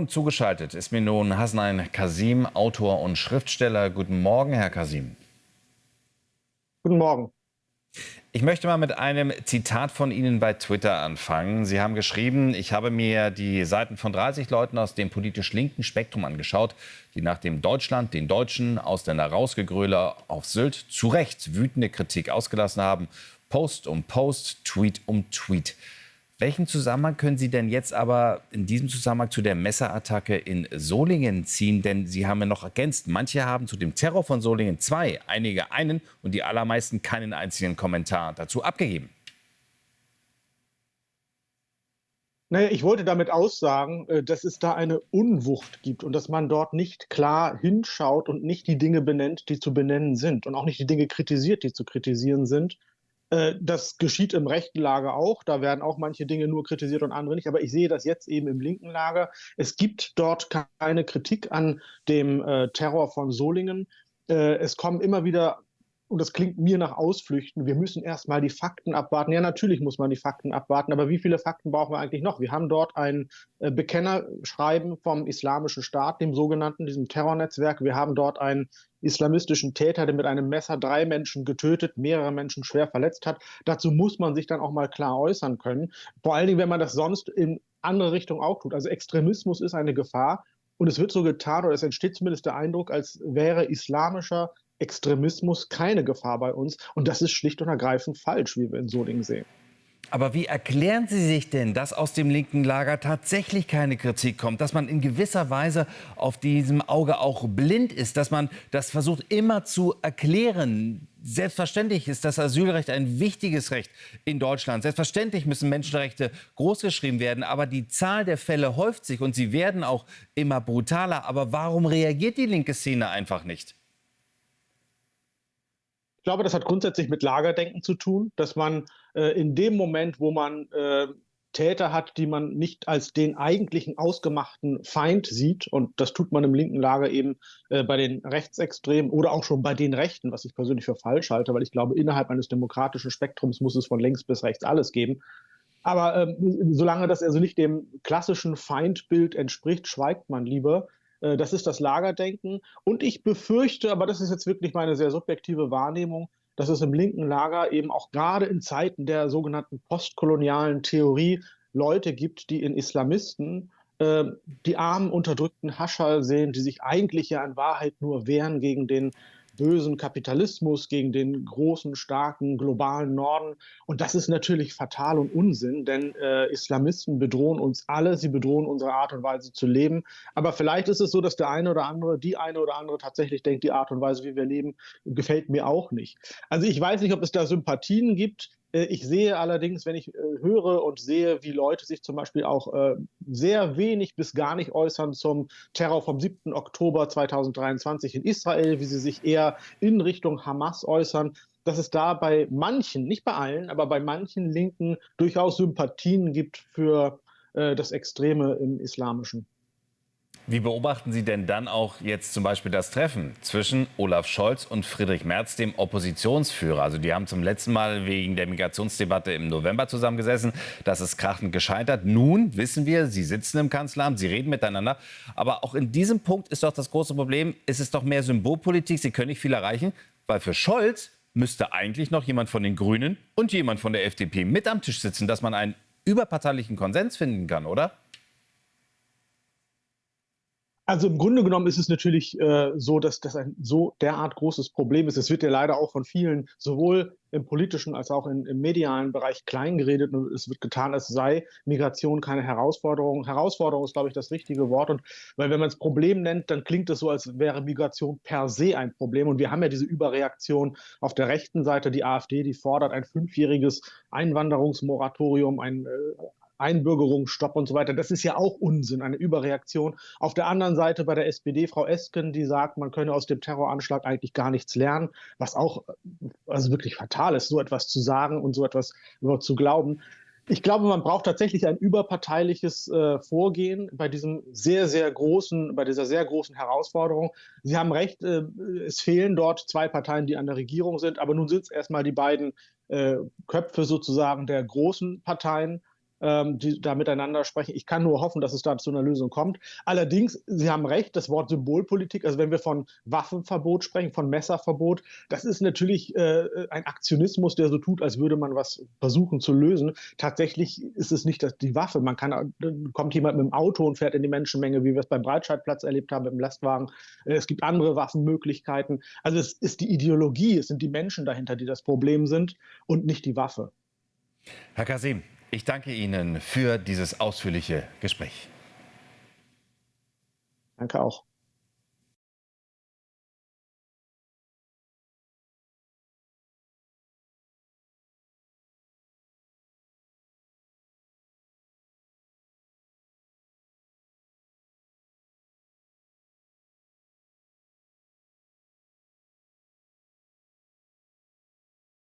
Und zugeschaltet ist mir nun Hasnain Kasim, Autor und Schriftsteller. Guten Morgen, Herr Kasim. Guten Morgen. Ich möchte mal mit einem Zitat von Ihnen bei Twitter anfangen. Sie haben geschrieben: Ich habe mir die Seiten von 30 Leuten aus dem politisch linken Spektrum angeschaut, die nach dem Deutschland, den Deutschen, Ausländer rausgegröle auf Sylt zu Recht wütende Kritik ausgelassen haben. Post um Post, Tweet um Tweet. Welchen Zusammenhang können Sie denn jetzt aber in diesem Zusammenhang zu der Messerattacke in Solingen ziehen? Denn Sie haben ja noch ergänzt, manche haben zu dem Terror von Solingen zwei, einige einen und die allermeisten keinen einzigen Kommentar dazu abgegeben. Naja, ich wollte damit aussagen, dass es da eine Unwucht gibt und dass man dort nicht klar hinschaut und nicht die Dinge benennt, die zu benennen sind und auch nicht die Dinge kritisiert, die zu kritisieren sind. Das geschieht im rechten Lager auch. Da werden auch manche Dinge nur kritisiert und andere nicht. Aber ich sehe das jetzt eben im linken Lager. Es gibt dort keine Kritik an dem Terror von Solingen. Es kommen immer wieder, und das klingt mir nach Ausflüchten, wir müssen erst mal die Fakten abwarten. Ja, natürlich muss man die Fakten abwarten, aber wie viele Fakten brauchen wir eigentlich noch? Wir haben dort ein Bekennerschreiben vom Islamischen Staat, dem sogenannten, diesem Terrornetzwerk. Wir haben dort einen islamistischen Täter, der mit einem Messer 3 Menschen getötet, mehrere Menschen schwer verletzt hat. Dazu muss man sich dann auch mal klar äußern können. Vor allen Dingen, wenn man das sonst in andere Richtung auch tut. Also Extremismus ist eine Gefahr. Und es wird so getan, oder es entsteht zumindest der Eindruck, als wäre islamischer Extremismus keine Gefahr bei uns. Und das ist schlicht und ergreifend falsch, wie wir in Solingen sehen. Aber wie erklären Sie sich denn, dass aus dem linken Lager tatsächlich keine Kritik kommt, dass man in gewisser Weise auf diesem Auge auch blind ist, dass man das versucht immer zu erklären? Selbstverständlich ist das Asylrecht ein wichtiges Recht in Deutschland. Selbstverständlich müssen Menschenrechte großgeschrieben werden, aber die Zahl der Fälle häuft sich und sie werden auch immer brutaler. Aber warum reagiert die linke Szene einfach nicht? Ich glaube, das hat grundsätzlich mit Lagerdenken zu tun, dass man in dem Moment, wo man Täter hat, die man nicht als den eigentlichen ausgemachten Feind sieht, und das tut man im linken Lager eben bei den Rechtsextremen oder auch schon bei den Rechten, was ich persönlich für falsch halte, weil ich glaube, innerhalb eines demokratischen Spektrums muss es von links bis rechts alles geben. Aber solange das also nicht dem klassischen Feindbild entspricht, schweigt man lieber. Das ist das Lagerdenken. Und ich befürchte, aber das ist jetzt wirklich meine sehr subjektive Wahrnehmung, dass es im linken Lager eben auch gerade in Zeiten der sogenannten postkolonialen Theorie Leute gibt, die in Islamisten die armen, unterdrückten Hascher sehen, die sich eigentlich ja in Wahrheit nur wehren gegen den bösen Kapitalismus, gegen den großen, starken, globalen Norden. Und das ist natürlich fatal und Unsinn, denn Islamisten bedrohen uns alle, sie bedrohen unsere Art und Weise zu leben. Aber vielleicht ist es so, dass der eine oder andere, die eine oder andere tatsächlich denkt, die Art und Weise, wie wir leben, gefällt mir auch nicht. Also ich weiß nicht, ob es da Sympathien gibt. Ich sehe allerdings, wenn ich höre und sehe, wie Leute sich zum Beispiel auch sehr wenig bis gar nicht äußern zum Terror vom 7. Oktober 2023 in Israel, wie sie sich eher in Richtung Hamas äußern, dass es da bei manchen, nicht bei allen, aber bei manchen Linken durchaus Sympathien gibt für das Extreme im Islamischen. Wie beobachten Sie denn dann auch jetzt zum Beispiel das Treffen zwischen Olaf Scholz und Friedrich Merz, dem Oppositionsführer? Also die haben zum letzten Mal wegen der Migrationsdebatte im November zusammengesessen. Das ist krachend gescheitert. Nun wissen wir, sie sitzen im Kanzleramt, sie reden miteinander. Aber auch in diesem Punkt ist doch das große Problem, es ist doch mehr Symbolpolitik. Sie können nicht viel erreichen, weil für Scholz müsste eigentlich noch jemand von den Grünen und jemand von der FDP mit am Tisch sitzen, dass man einen überparteilichen Konsens finden kann, oder? Also im Grunde genommen ist es natürlich so, dass das ein so derart großes Problem ist. Es wird ja leider auch von vielen, sowohl im politischen als auch im medialen Bereich kleingeredet, und es wird getan, als sei Migration keine Herausforderung. Herausforderung ist, glaube ich, das richtige Wort. Und weil wenn man es Problem nennt, dann klingt es so, als wäre Migration per se ein Problem. Und wir haben ja diese Überreaktion auf der rechten Seite, die AfD, die fordert ein 5-jähriges Einwanderungsmoratorium, ein Einbürgerungsstopp und so weiter. Das ist ja auch Unsinn, eine Überreaktion. Auf der anderen Seite bei der SPD Frau Esken, die sagt, man könne aus dem Terroranschlag eigentlich gar nichts lernen, was auch also wirklich fatal ist, so etwas zu sagen und so etwas überhaupt zu glauben. Ich glaube, man braucht tatsächlich ein überparteiliches Vorgehen bei diesem bei dieser sehr großen Herausforderung. Sie haben recht, es fehlen dort 2 Parteien, die an der Regierung sind, aber nun sind es erstmal die beiden Köpfe sozusagen der großen Parteien. die da miteinander sprechen. Ich kann nur hoffen, dass es da zu einer Lösung kommt. Allerdings, Sie haben recht, das Wort Symbolpolitik, also wenn wir von Waffenverbot sprechen, von Messerverbot, das ist natürlich ein Aktionismus, der so tut, als würde man was versuchen zu lösen. Tatsächlich ist es nicht die Waffe. Kommt jemand mit dem Auto und fährt in die Menschenmenge, wie wir es beim Breitscheidplatz erlebt haben, mit dem Lastwagen. Es gibt andere Waffenmöglichkeiten. Also es ist die Ideologie, es sind die Menschen dahinter, die das Problem sind und nicht die Waffe. Herr Kasim, ich danke Ihnen für dieses ausführliche Gespräch. Danke auch.